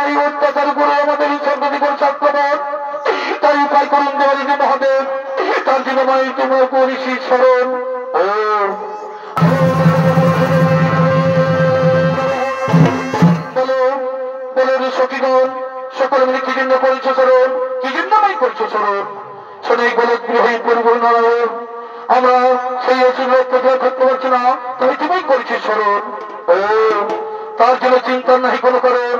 এই অত্যাচার করে আমাদের সন্ততি করে আক্রমণ, তাই উপায় করুন দেওয়ালিনী মহাদেব। তার জন্য মায়ের তোমার করিসি স্মরণ। ও বলো বলো রে সখীগণ, সকলে মিলে কি জন্য করেছো স্মরণ? কি জন্য মাই করছো স্মরণ? শোনে বলে গৃহে পরিবহন নারায়ণ, আমরা সেই অসুর অত্যাচার থাকতে পারছি না, তাই তুমি করেছিস স্মরণ। ও তার জন্য চিন্তা নাহি কোনো করেন।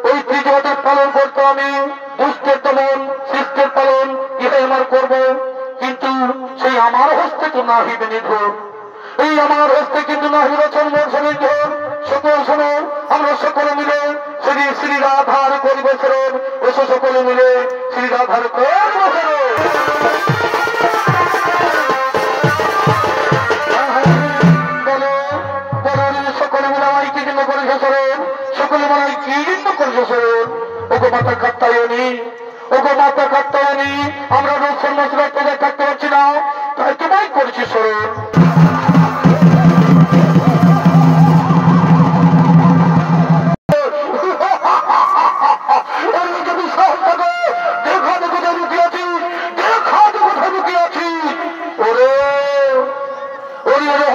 ওই ত্রিজগতের পালন করতো আমি, দুষ্টের দমন শিষ্টের পালন ইহাই আমার করব, কিন্তু সেই আমার হস্তে তো না হইবে নিধন। এই আমার হস্তে কিন্তু না হইবে চন্দ্র নিধন। সকল শোনো, আমরা সকলে মিলে শ্রী শ্রী রাধার করিব স্মরণ। এসো সকলে মিলে শ্রী রাধার করিব স্মরণ। সকলে মিলে আমায় কি জন্য করেছে স্মরণ? সকলে মনে হয় কি জন্য করেছে স্মরণ? ওগো মাতা কাত্তায়নী, ওগো মাতা কাত্তায়নী, আমরা রোজ সন্ন্যাসীর অত্যাচার থাকতে পারছি না, তাই তোমায় করেছি স্মরণ।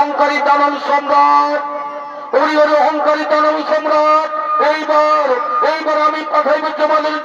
অহংকারী দানব সম্রাট, অহংকারী দানব সম্রাট, এইবার আমি পাঠাইব জমালের